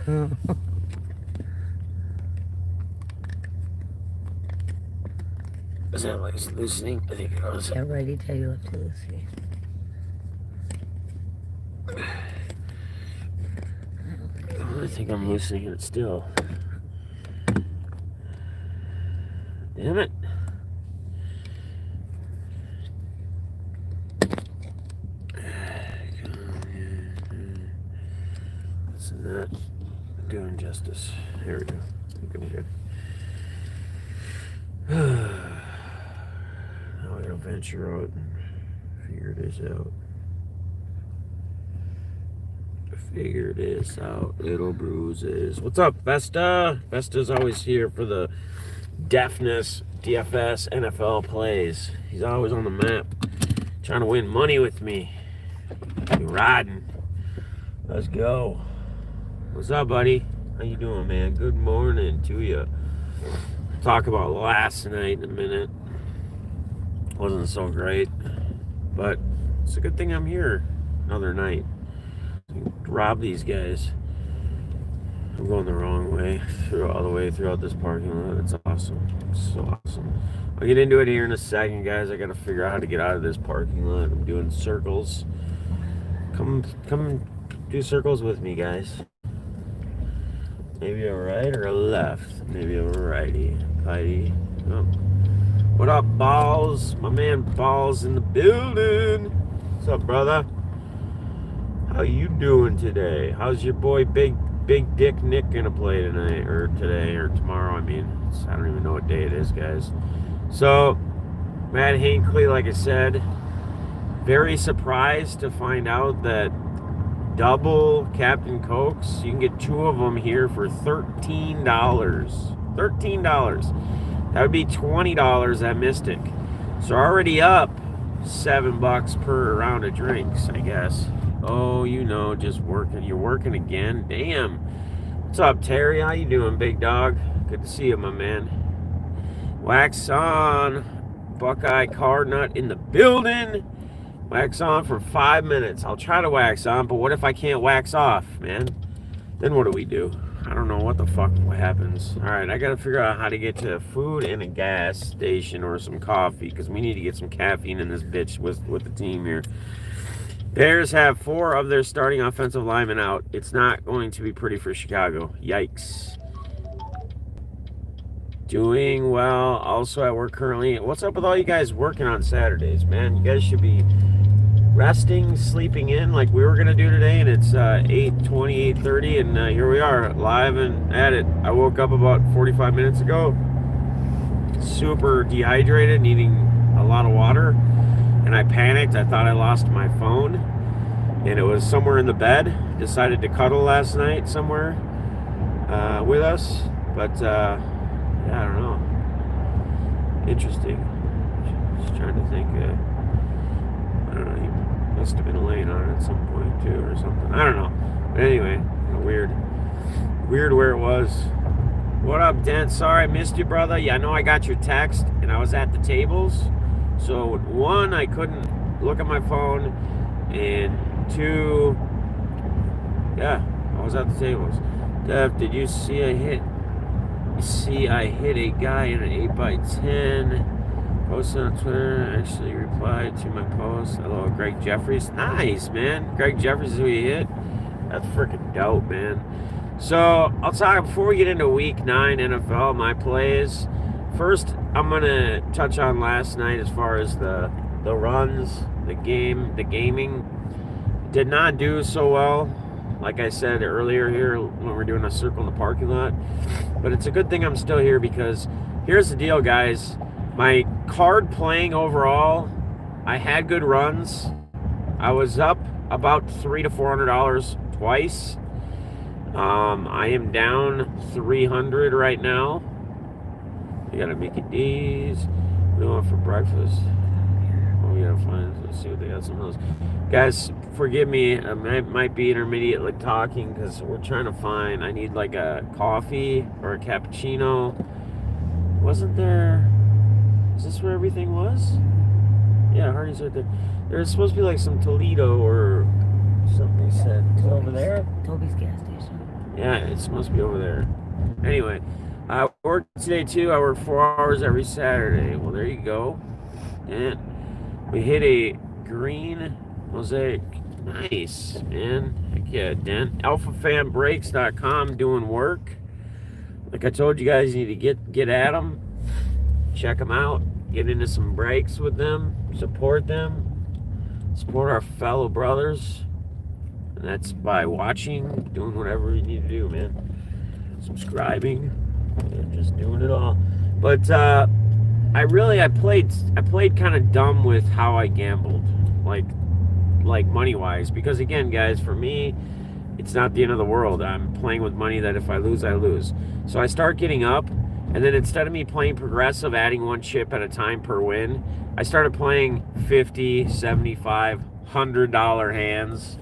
Oh. Is that like loosening? I think it was. Yeah, righty tighty, lefty loosey. I think I'm loosening it still. Damn it. It's not doing justice. Here we go. I think I'm good. Now I gotta venture out and figure this out. Figure this out, little bruises. What's up, Vesta? Vesta's always here for the Deafness DFS NFL plays. He's always on the map, trying to win money with me. You riding? Let's go. What's up, buddy? How you doing, man? Good morning to you. Talk about last night in a minute. Wasn't so great, but it's a good thing I'm here another night. Rob these guys. I'm going the wrong way all the way throughout this parking lot. It's awesome. It's so awesome. I'll get into it here in a second, guys. I gotta figure out how to get out of this parking lot. I'm doing circles. Come do circles with me, guys. Maybe a right or a left. Maybe a righty. Righty. Oh. What up, Balls? My man Balls in the building. What's up, brother? How you doing today? How's your boy Big Dick Nick gonna play tonight or today or tomorrow? I mean, I don't even know what day it is, guys. So, Matt Hinckley, like I said, very surprised to find out that double Captain Cokes, you can get two of them here for $13. $13. That would be $20 at Mystic. So already up $7 per round of drinks, I guess. Oh, you know, just working. You're working again? Damn. What's up, Terry? How you doing, big dog? Good to see you, my man. Wax on. Buckeye Card Nut in the building. Wax on for 5 minutes. I'll try to wax on, but what if I can't wax off, man? Then what do we do? I don't know what the fuck happens. All right, I got to figure out how to get to food and a gas station or some coffee because we need to get some caffeine in this bitch with the team here. Bears have 4 of their starting offensive linemen out. It's not going to be pretty for Chicago. Yikes. Doing well. Also at work currently. What's up with all you guys working on Saturdays, man? You guys should be resting, sleeping in like we were going to do today. And it's 8:20, 8:30. And here we are live and at it. I woke up about 45 minutes ago. Super dehydrated, needing a lot of water. And I panicked. I thought I lost my phone. And it was somewhere in the bed. Decided to cuddle last night somewhere with us. But, yeah, I don't know. Interesting. Just trying to think. I don't know. He must have been laying on it at some point, too, or something. I don't know. But anyway, weird. Weird where it was. What up, Dent? Sorry I missed you, brother. Yeah, I know I got your text, and I was at the tables. So, 1, I couldn't look at my phone, and 2, yeah, I was at the tables. Dev, did you see I hit a guy in an 8x10? Posted on Twitter, actually replied to my post. Hello, Greg Jeffries. Nice, man. Greg Jeffries is who you hit. That's freaking dope, man. So, I'll talk, before we get into week 9 NFL, my plays. First, I'm going to touch on last night as far as the runs, the gaming. Did not do so well, like I said earlier here when we're doing a circle in the parking lot. But it's a good thing I'm still here because here's the deal, guys. My card playing overall, I had good runs. I was up about $300 to $400 twice. I am down $300 right now. We gotta make it D's. We want for breakfast. Oh, we gotta find. Let's see what they got. Some of those guys. Forgive me. I might be intermediately talking because we're trying to find. I need like a coffee or a cappuccino. Wasn't there? Is this where everything was? Yeah, Hardy's right there. There's supposed to be like some Toledo or something. He said. Is it over there? Toby's gas station. Yeah, it's supposed to be over there. Anyway, I work today too. I work 4 hours every Saturday. Well, there you go. And we hit a green mosaic. Nice, man. Heck yeah, Dent. AlphaFanBrakes.com doing work. Like I told you guys, you need to get at them, check them out, get into some brakes with them, support our fellow brothers. And that's by watching, doing whatever you need to do, man. Subscribing, and just doing it all. But I played kind of dumb with how I gambled, like money wise, because again, guys, for me, it's not the end of the world. I'm playing with money that if I lose, I lose. So I start getting up, and then instead of me playing progressive, adding one chip at a time per win, I started playing 50, 75, $100 hands,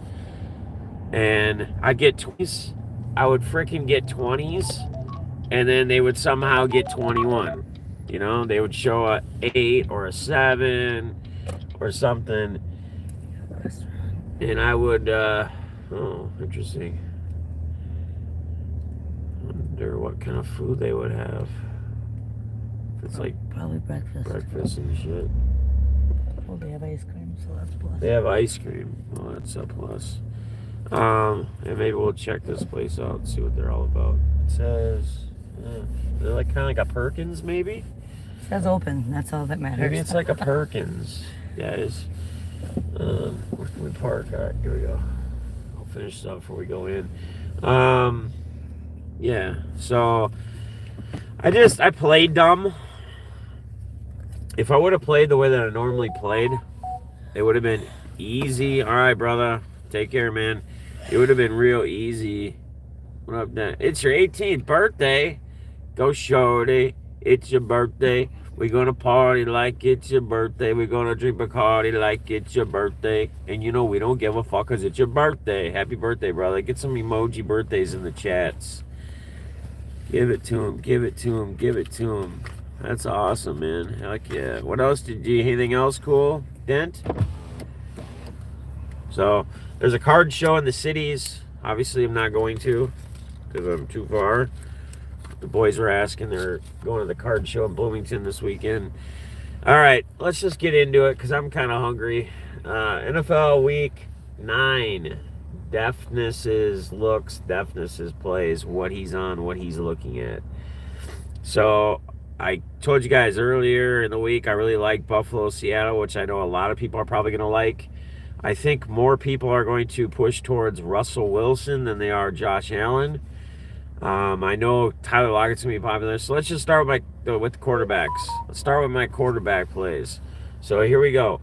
and I'd get 20s. I would freaking get 20s, and then they would somehow get 21. You know, they would show a 8 or a 7 or something, and I would, oh, interesting. Wonder what kind of food they would have. It's like probably breakfast and shit. Well, they have ice cream, so that's plus. They have ice cream. Oh, that's a plus. And maybe we'll check this place out and see what they're all about. It says they're like kind of like a Perkins, maybe. It says open. That's all that matters. Maybe it's like a Perkins, guys. Where can we park? All right, here we go. I'll finish this up before we go in. Yeah. So I played dumb. If I would have played the way that I normally played, it would have been easy. All right, brother. Take care, man. It would have been real easy. What up, Dan? It's your 18th birthday. Go shorty. It's your birthday. We're gonna party like it's your birthday. We're gonna drink Bacardi like it's your birthday. And you know we don't give a fuck because it's your birthday. Happy birthday, brother. Get some emoji birthdays in the chats. Give it to him. Give it to him. Give it to him. That's awesome, man. Heck yeah. What else did you? Anything else cool, Dent? So there's a card show in the cities. Obviously, I'm not going to because I'm too far. The boys were asking. They're going to the card show in Bloomington this weekend. All right, let's just get into it because I'm kind of hungry. NFL Week 9. Deafnesses looks, deafnesses plays, what he's on, what he's looking at. So I told you guys earlier in the week I really like Buffalo, Seattle, which I know a lot of people are probably going to like. I think more people are going to push towards Russell Wilson than they are Josh Allen. I know Tyler Lockett's going to be popular. So let's just start with the quarterbacks. Let's start with my quarterback plays. So here we go.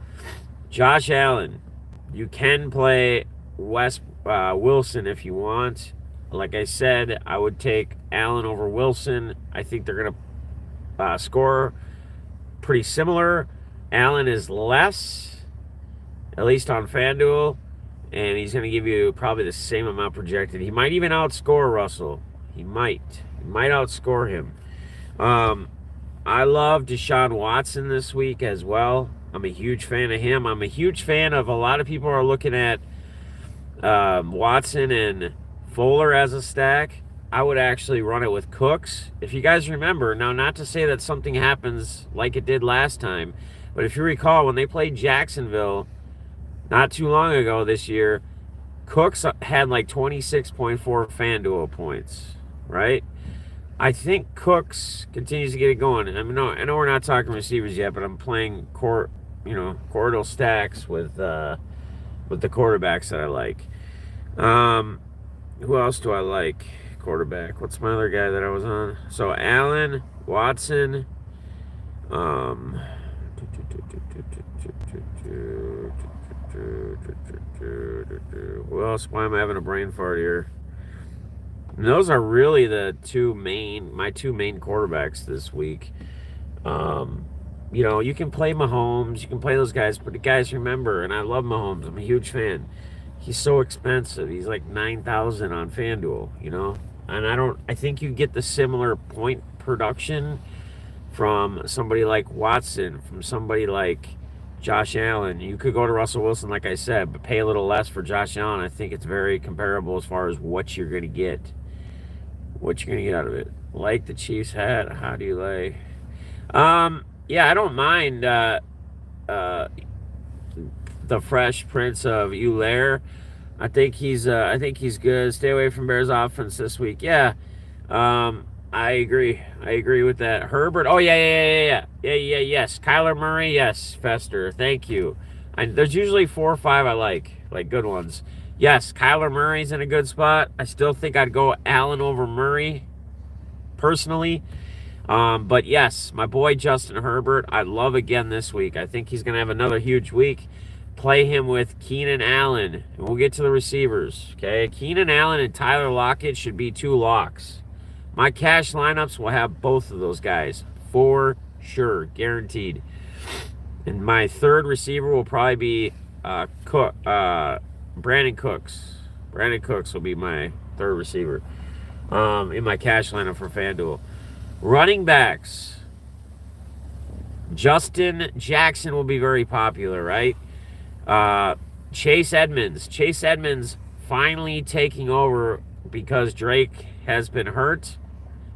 Josh Allen. You can play Wilson if you want. Like I said, I would take Allen over Wilson. I think they're going to score pretty similar. Allen is less, at least on FanDuel, and he's going to give you probably the same amount projected. He might even outscore Russell. He might outscore him. I love Deshaun Watson this week as well. I'm a huge fan of him. I'm a huge fan of a lot of people are looking at Watson and Fuller as a stack. I would actually run it with Cooks. If you guys remember, now not to say that something happens like it did last time, but if you recall when they played Jacksonville not too long ago this year, Cooks had like 26.4 FanDuel points, right? I think Cooks continues to get it going. I know we're not talking receivers yet, but I'm playing corridor stacks with the quarterbacks that I like. Who else do I like? Quarterback. What's my other guy that I was on? So Allen, Watson, who else? Why am I having a brain fart here? And those are really my two main quarterbacks this week. You can play Mahomes, you can play those guys, but the guys remember, and I love Mahomes. I'm a huge fan. He's so expensive. He's like $9,000 on FanDuel, and I think you get the similar point production from somebody like Watson, from somebody like Josh Allen. You could go to Russell Wilson, like I said, but pay a little less for Josh Allen. I think it's very comparable as far as what you're going to get. What you gonna get out of it? Like the Chiefs hat? How do you lay? Yeah, I don't mind uh, the Fresh Prince of Ulair. I think he's good. Stay away from Bears offense this week. Yeah, I agree. I agree with that. Herbert. Oh yeah. Yes. Kyler Murray. Yes. Fester. Thank you. There's usually 4 or 5 I like good ones. Yes, Kyler Murray's in a good spot. I still think I'd go Allen over Murray, personally. But yes, my boy Justin Herbert, I love again this week. I think he's going to have another huge week. Play him with Keenan Allen, and we'll get to the receivers. Okay, Keenan Allen and Tyler Lockett should be 2 locks. My cash lineups will have both of those guys for sure, guaranteed. And my third receiver will probably be Brandon Cooks. Brandon Cooks will be my third receiver in my cash lineup for FanDuel. Running backs. Justin Jackson will be very popular, right? Chase Edmonds. Chase Edmonds finally taking over because Drake has been hurt.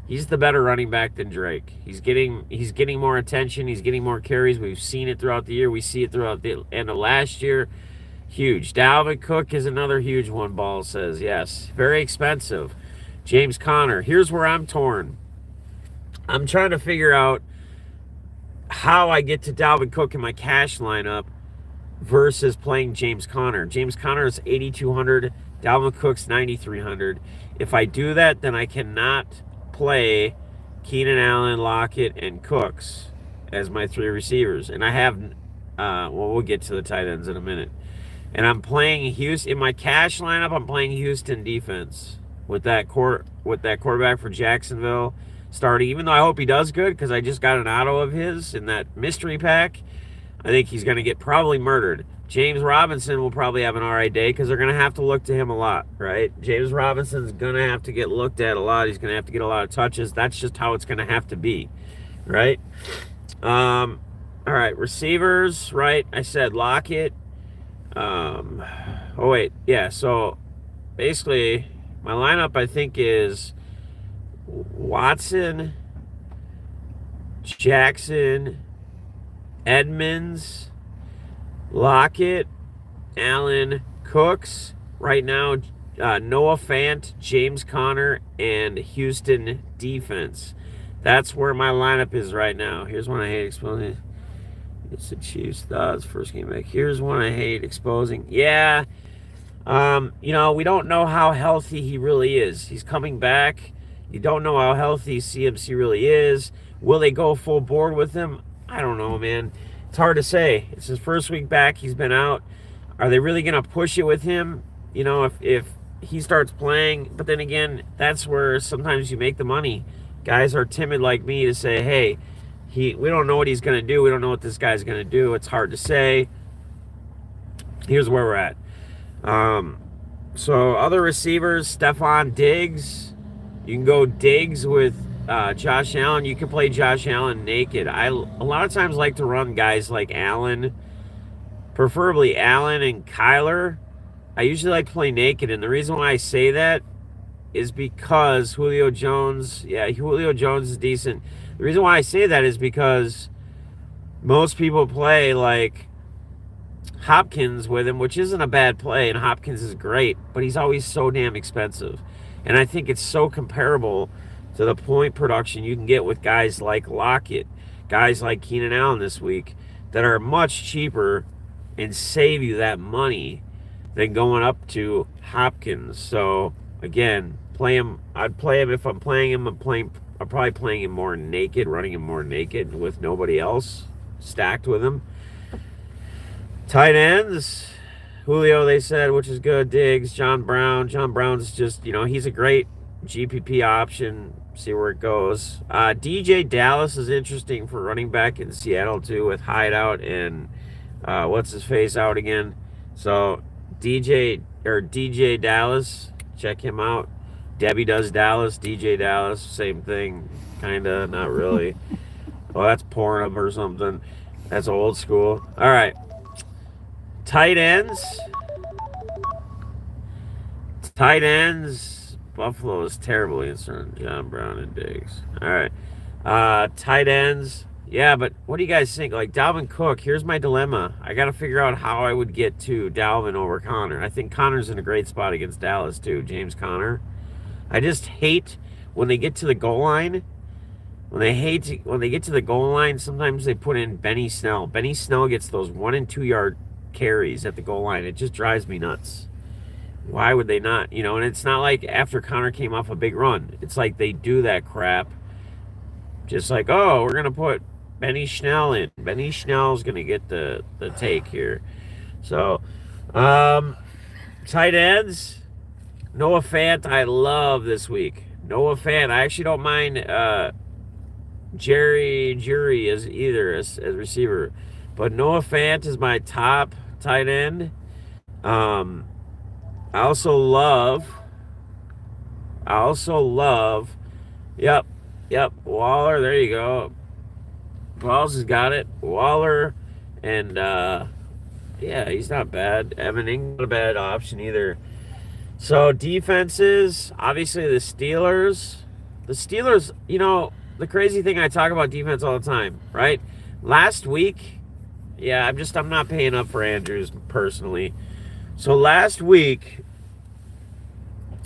He's the better running back than Drake. He's getting more attention. He's getting more carries. We've seen it throughout the year. We see it throughout the end of last year. Huge. Dalvin Cook is another huge one, Ball says. Yes. Very expensive. James Conner. Here's where I'm torn. I'm trying to figure out how I get to Dalvin Cook in my cash lineup versus playing James Conner. James Conner is 8,200. Dalvin Cook's 9,300. If I do that, then I cannot play Keenan Allen, Lockett, and Cooks as my 3 receivers. And I have, we'll get to the tight ends in a minute. And I'm playing Houston in my cash lineup. I'm playing Houston defense with that quarterback for Jacksonville starting. Even though I hope he does good because I just got an auto of his in that mystery pack. I think he's going to get probably murdered. James Robinson will probably have an all right day because they're going to have to look to him a lot, right? James Robinson's going to have to get looked at a lot. He's going to have to get a lot of touches. That's just how it's going to have to be, right? All right, receivers, right? I said Lockett. Oh, wait. Yeah, so basically my lineup, I think, is Watson, Jackson, Edmonds, Lockett, Allen, Cooks. Right now, Noah Fant, James Conner, and Houston defense. That's where my lineup is right now. Here's one I hate exposing. It's the Chiefs. That's first game back. Here's one I hate exposing. Yeah. We don't know how healthy he really is. He's coming back. You don't know how healthy CMC really is. Will they go full board with him? I don't know, man. It's hard to say. It's his first week back. He's been out. Are they really going to push it with him? If he starts playing. But then again, that's where sometimes you make the money. Guys are timid like me to say, hey, we don't know what he's going to do. We don't know what this guy's going to do. It's hard to say. Here's where we're at. So other receivers, Stephon Diggs. You can go Diggs with Josh Allen. You can play Josh Allen naked. I a lot of times like to run guys like Allen, preferably Allen and Kyler. I usually like to play naked, and the reason why I say that is because Julio Jones is decent. The reason why I say that is because most people play like Hopkins with him, which isn't a bad play, and Hopkins is great, but he's always so damn expensive. And I think it's so comparable to the point production you can get with guys like Lockett, guys like Keenan Allen this week, that are much cheaper and save you that money than going up to Hopkins. So again, play him. I'd play him if I'm playing him. I'm probably playing him more naked, running him more naked with nobody else stacked with him. Tight ends, Julio, they said, which is good. Diggs, John Brown. John Brown's just, he's a great GPP option. See where it goes. DJ Dallas is interesting for running back in Seattle, too, with Hideout and what's his face out again. So DJ Dallas, check him out. Debbie does Dallas, DJ Dallas, same thing, kind of, not really. Well, that's Pornhub or something. That's old school. All right. Tight ends. Buffalo is terribly concerned. John Brown and Diggs. All right. Tight ends. Yeah, but what do you guys think? Like Dalvin Cook, here's my dilemma. I got to figure out how I would get to Dalvin over Connor. I think Connor's in a great spot against Dallas, too. James Conner. I just hate when they get to the goal line. When they get to the goal line, sometimes they put in Benny Snell. Benny Snell gets those 1 and 2 yard carries at the goal line. It just drives me nuts. Why would they not? You know, and it's not like after Connor came off a big run. It's like they do that crap. Just like, oh, we're gonna put Benny Snell in. Benny Snell's gonna get the take here. So, tight ends. Noah Fant, I love this week. Noah Fant, I actually don't mind Jerry Jury as receiver, but Noah Fant is my top tight end. I also love. Yep, Waller. There you go. Who else has got it? Waller, and yeah, he's not bad. Evan Ingram, not a bad option either. So defenses, obviously the Steelers. The Steelers, you know, the crazy thing, I talk about defense all the time, right? Last week, yeah, I'm not paying up for Andrews personally. So last week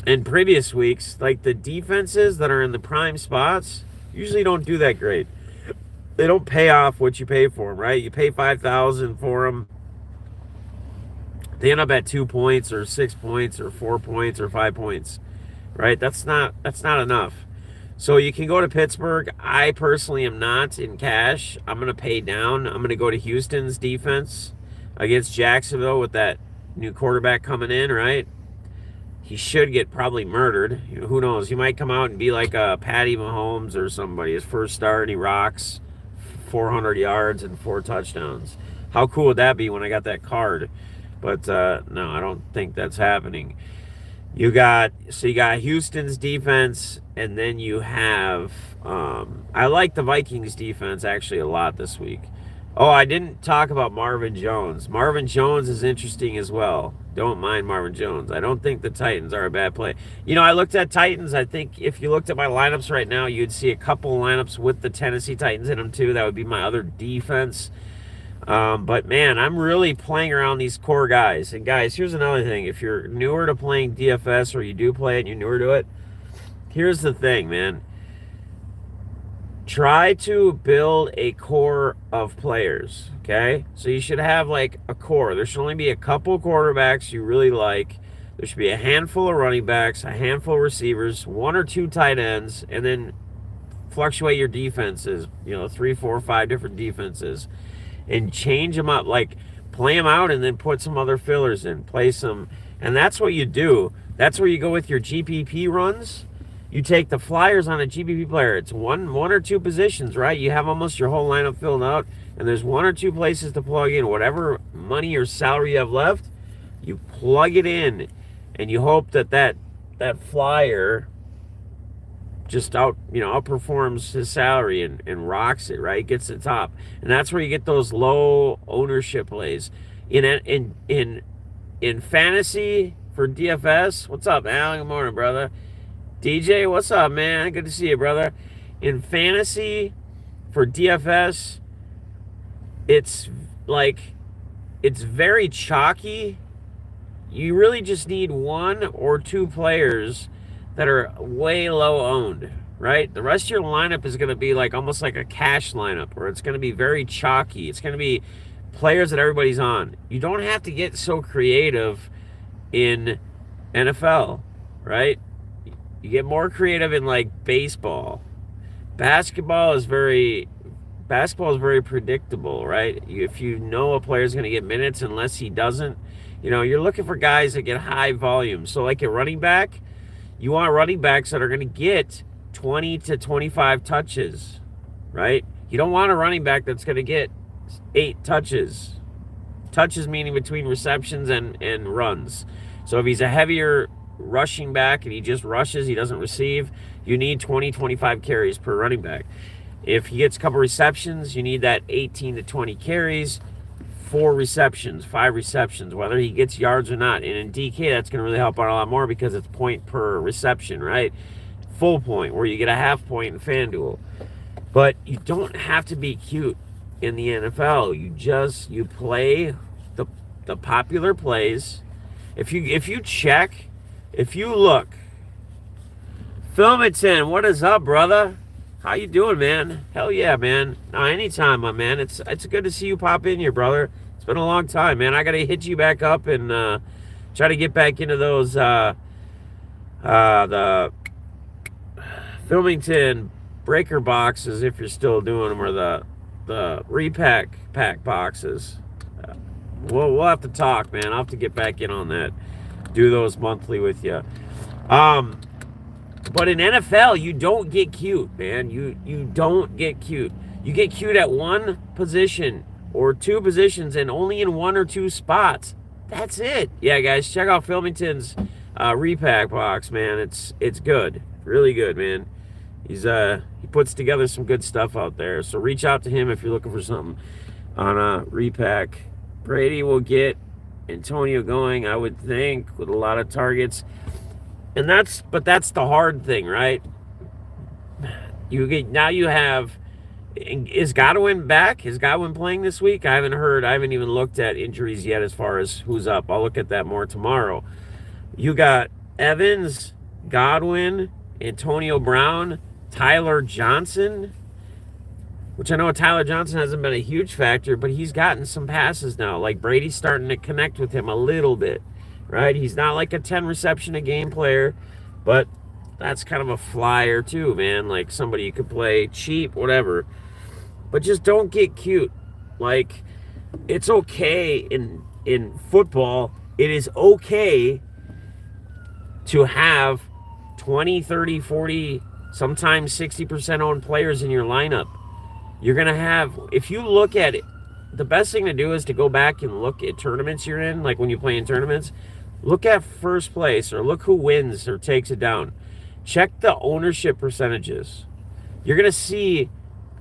and previous weeks, like the defenses that are in the prime spots usually don't do that great. They don't pay off what you pay for them, right? You pay $5,000 for them. They end up at 2 points or 6 points or 4 points or 5 points, right? That's not enough. So you can go to Pittsburgh. I personally am not in cash. I'm going to pay down. I'm going to go to Houston's defense against Jacksonville with that new quarterback coming in, right? He should get probably murdered. You know, who knows? He might come out and be like a Patty Mahomes or somebody. His first start, and he rocks 400 yards and 4 touchdowns. How cool would that be when I got that card? But no, I don't think that's happening. You got Houston's defense, and then you have I like the Vikings defense actually a lot this week. Oh, I didn't talk about Marvin Jones. Marvin Jones is interesting as well. Don't mind Marvin Jones. I don't think the Titans are a bad play. You know, I looked at Titans. I think if you looked at my lineups right now, you'd see a couple lineups with the Tennessee Titans in them too. That would be my other defense. But man, I'm really playing around these core guys. And guys, here's another thing. If you're newer to playing DFS, or you do play it and you're newer to it, here's the thing, man. Try to build a core of players, okay? So you should have like a core. There should only be a couple quarterbacks you really like. There should be a handful of running backs, a handful of receivers, 1 or 2 tight ends, and then fluctuate your defenses, 3, 4, 5 different defenses. And change them up, like play them out and then put some other fillers in, play some, and that's what you do. That's where you go with your GPP runs. You take the flyers on a GPP player. It's one or 2 positions, right? You have almost your whole lineup filled out, and there's 1 or 2 places to plug in. Whatever money or salary you have left, you plug it in, and you hope that flyer just outperforms his salary and rocks it, right? Gets to the top. And that's where you get those low ownership plays. In fantasy for DFS, what's up, Al? Good morning, brother. DJ, what's up, man? Good to see you, brother. In fantasy for DFS, it's very chalky. You really just need 1 or 2 players that are way low owned, right? The rest of your lineup is going to be like almost like a cash lineup, or it's going to be very chalky. It's going to be players that everybody's on. You don't have to get so creative in NFL, right? You get more creative in like baseball. Basketball is very predictable, right? If you know a player's going to get minutes, unless he doesn't, you're looking for guys that get high volume. So like a running back, you want running backs that are going to get 20 to 25 touches, right? You don't want a running back that's going to get 8 touches. Touches meaning between receptions and runs. So if he's a heavier rushing back and he just rushes, he doesn't receive, you need 20, 25 carries per running back. If he gets a couple receptions, you need that 18 to 20 carries. 4 receptions, 5 receptions, whether he gets yards or not. And in DK, that's going to really help out a lot more because it's point per reception, right? Full point, where you get a half point in FanDuel. But you don't have to be cute in the NFL. You play the popular plays. If you look, Filmington, what is up, brother? How you doing, man? Hell yeah, man. No, anytime, my man. It's good to see you pop in here, brother. It's been a long time, man. I gotta hit you back up and try to get back into those the Filmington breaker boxes, if you're still doing them, or the repack pack boxes. We'll have to talk, man. I'll have to get back in on that. Do those monthly with you. But in NFL, you don't get cute, man. You don't get cute. You get cute at one position or 2 positions and only in 1 or 2 spots. That's it. Yeah, guys, check out Filmington's repack box, man. It's good. Really good, man. He puts together some good stuff out there. So reach out to him if you're looking for something on a repack. Brady will get Antonio going, I would think, with a lot of targets. But that's the hard thing, right? You have, is Godwin back? Is Godwin playing this week? I haven't even looked at injuries yet as far as who's up. I'll look at that more tomorrow. You got Evans, Godwin, Antonio Brown, Tyler Johnson, which I know Tyler Johnson hasn't been a huge factor, but he's gotten some passes now. Like, Brady's starting to connect with him a little bit, right? He's not like a 10 reception a game player, but that's kind of a flyer too, man. Like, somebody you could play cheap, whatever. But just don't get cute. Like, it's okay in football. It is okay to have 20, 30, 40, sometimes 60% owned players in your lineup. You're going to have, if you look at it, the best thing to do is to go back and look at tournaments you're in, like when you play in tournaments. Look at first place, or look who wins or takes it down. Check the ownership percentages. You're going to see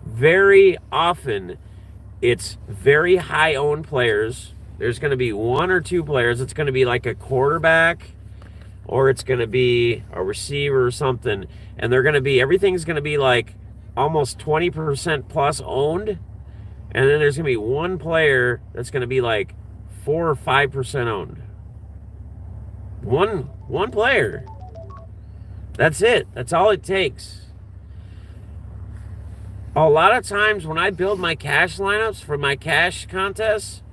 very often it's very high owned players. There's going to be 1 or 2 players. It's going to be like a quarterback, or it's going to be a receiver or something. And everything's going to be like almost 20% plus owned. And then there's going to be 1 player that's going to be like 4 or 5% owned. One player. That's it. That's all it takes. A lot of times when I build my cash lineups for my cash contests,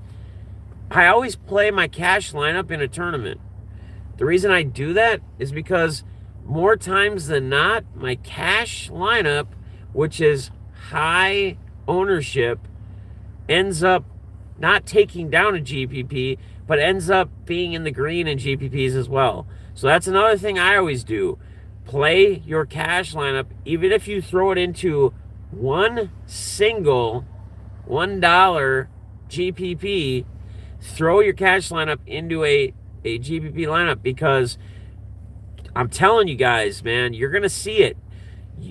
I always play my cash lineup in a tournament. The reason I do that is because more times than not, my cash lineup, which is high ownership, ends up not taking down a GPP, but ends up being in the green in GPPs as well. So that's another thing I always do. Play your cash lineup, even if you throw it into one single $1 GPP, throw your cash lineup into a GPP lineup, because I'm telling you guys, man, you're going to see it.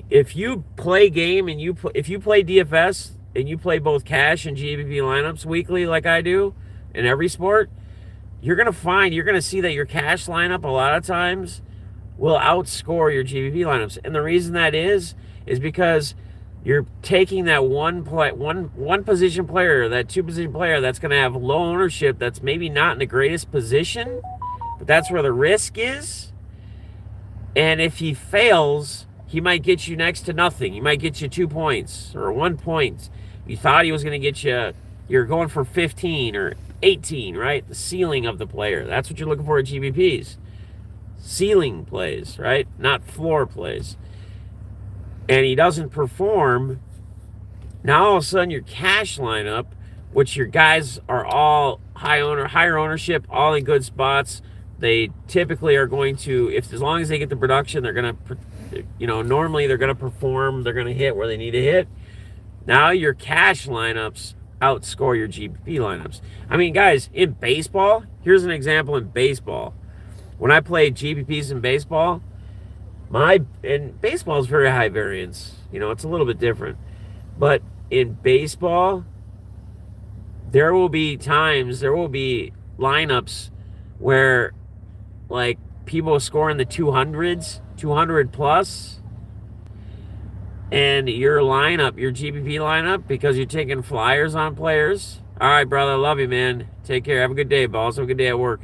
If you play game and if you play DFS and you play both cash and GPP lineups weekly like I do in every sport, you're going to see that your cash lineup a lot of times will outscore your GPP lineups. And the reason that is because you're taking that one position player, that 2 position player that's going to have low ownership, that's maybe not in the greatest position, but that's where the risk is. And if he fails, he might get you next to nothing. He might get you 2 points or 1 point. You thought he was going to get you, you're going for 15 or 18, right? The ceiling of the player. That's what you're looking for at GPPs. Ceiling plays, right? Not floor plays. And he doesn't perform. Now all of a sudden your cash lineup, which your guys are all higher ownership, all in good spots. They typically are going to, as long as they get the production, they're going to, normally they're going to perform. They're going to hit where they need to hit. Now your cash lineups outscore your GPP lineups. I mean, guys, in baseball, here's an example in baseball. When I play GPPs in baseball, and baseball is very high variance. It's a little bit different. But in baseball, there will be times, there will be lineups where like people score in the 200s, 200 plus, and your lineup, your GPP lineup, because you're taking flyers on players. All right, brother, I love you, man. Take care. Have a good day, boss. Have a good day at work.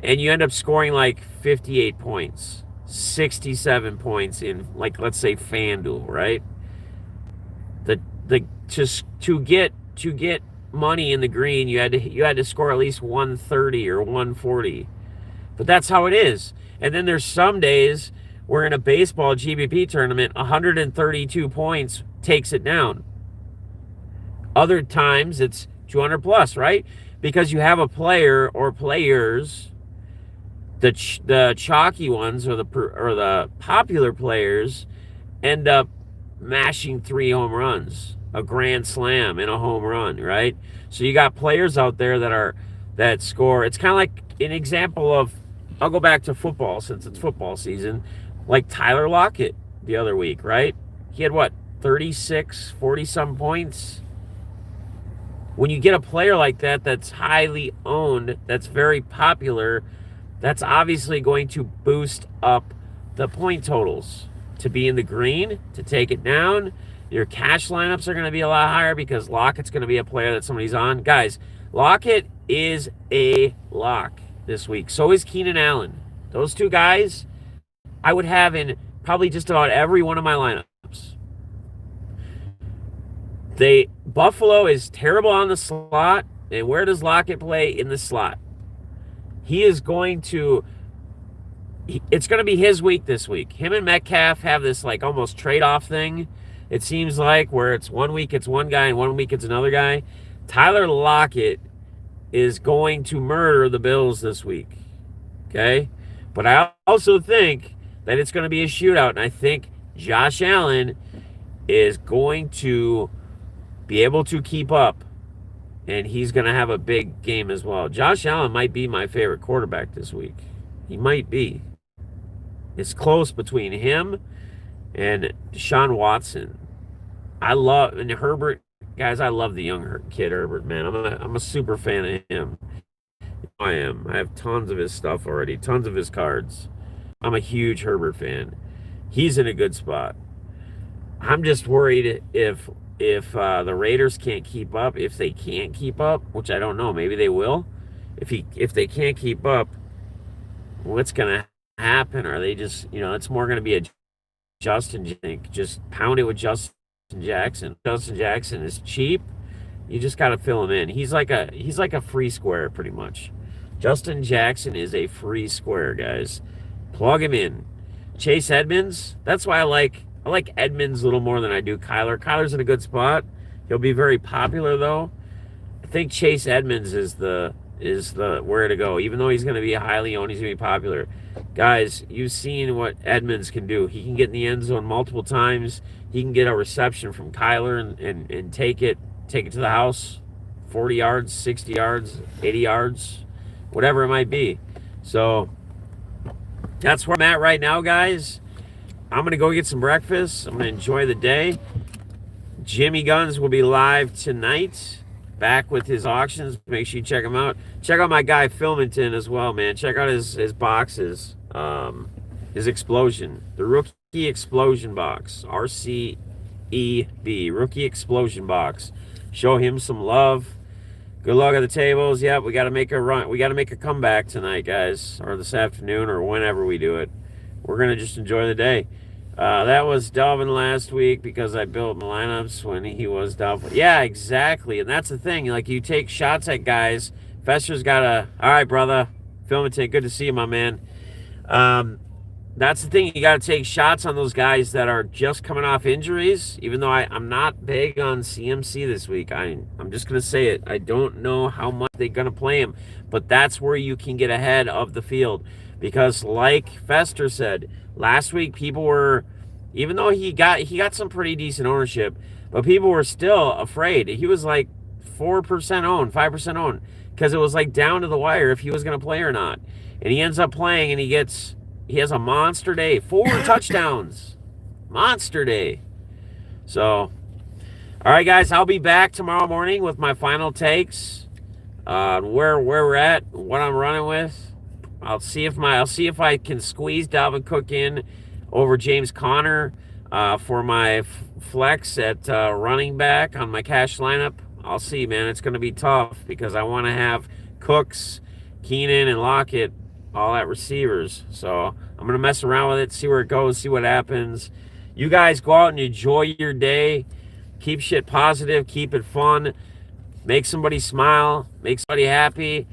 And you end up scoring like 58 points, 67 points in, like, let's say FanDuel, right? The just to get money in the green, you had to score at least 130 or 140. But that's how it is. And then there's some days where in a baseball GPP tournament, 132 points takes it down. Other times it's 200 plus, right? Because you have a player or players, the chalky ones or the popular players end up mashing 3 home runs, a grand slam, and a home run, right? So you got players out there that score. It's kind of like an example of, I'll go back to football since it's football season, like Tyler Lockett the other week, right? He had what, 36, 40-some points? When you get a player like that that's highly owned, that's very popular, that's obviously going to boost up the point totals. To be in the green, to take it down, your cash lineups are going to be a lot higher because Lockett's going to be a player that somebody's on. Guys, Lockett is a lock this week. So is Keenan Allen. Those two guys I would have in probably just about every one of my lineups. Buffalo is terrible on the slot. And where does Lockett play? In the slot. It's going to be his week this week. Him and Metcalf have this like almost trade-off thing, it seems like, where it's 1 week it's one guy and 1 week it's another guy. Tyler Lockett is going to murder the Bills this week. Okay? But I also think that it's going to be a shootout, and I think Josh Allen is going to be able to keep up, and he's going to have a big game as well. Josh Allen might be my favorite quarterback this week. He might be. It's close between him and Deshaun Watson. And Herbert, guys, I love the young kid Herbert, man. I'm a super fan of him. I am. I have tons of his stuff already, tons of his cards. I'm a huge Herbert fan. He's in a good spot. I'm just worried if the Raiders can't keep up, if they can't keep up, which I don't know, maybe they will. If they can't keep up, what's going to happen? Are they just, it's more going to be a Justin, just pound it with Justin Jackson. Justin Jackson is cheap. You just got to fill him in. He's like a free square pretty much. Justin Jackson is a free square, guys. Plug him in. Chase Edmonds, that's why I like Edmonds a little more than I do Kyler. Kyler's in a good spot. He'll be very popular though. I think Chase Edmonds is the where to go. Even though he's going to be highly owned, he's going to be popular. Guys, you've seen what Edmonds can do. He can get in the end zone multiple times. He can get a reception from Kyler and take it to the house, 40 yards, 60 yards, 80 yards, whatever it might be. So that's where I'm at right now, guys. I'm going to go get some breakfast. I'm going to enjoy the day. Jimmy Guns will be live tonight, back with his auctions. Make sure you check him out. Check out my guy Filmington as well, man. Check out his boxes. His Explosion. The Rookie Explosion box. RCEB. Rookie Explosion box. Show him some love. Good luck at the tables. Yep, we got to make a run. We got to make a comeback tonight, guys. Or this afternoon, or whenever we do it. We're going to just enjoy the day. That was Delvin last week because I built my lineups when he was doubtful. Yeah, exactly. And that's the thing. Like, you take shots at guys. Fester's got all right, brother. Filmington, good to see you, my man. That's the thing. You got to take shots on those guys that are just coming off injuries. Even though I'm not big on CMC this week. I'm just going to say it. I don't know how much they're going to play him. But that's where you can get ahead of the field. Because like Fester said, last week people were, even though he got some pretty decent ownership, but people were still afraid. He was like 4% owned, 5% owned, because it was like down to the wire if he was going to play or not. And he ends up playing, and he has a monster day, 4 touchdowns, monster day. So, all All right, guys, I'll be back tomorrow morning with my final takes. Where we're at, what I'm running with. I'll see if I can squeeze Dalvin Cook in over James Conner for my flex at running back on my cash lineup. I'll see, man. It's going to be tough because I want to have Cooks, Keenan, and Lockett all at receivers. So I'm going to mess around with it, see where it goes, see what happens. You guys go out and enjoy your day. Keep shit positive. Keep it fun. Make somebody smile. Make somebody happy.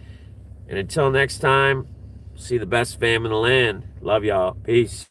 And until next time, see the best fam in the land. Love y'all. Peace.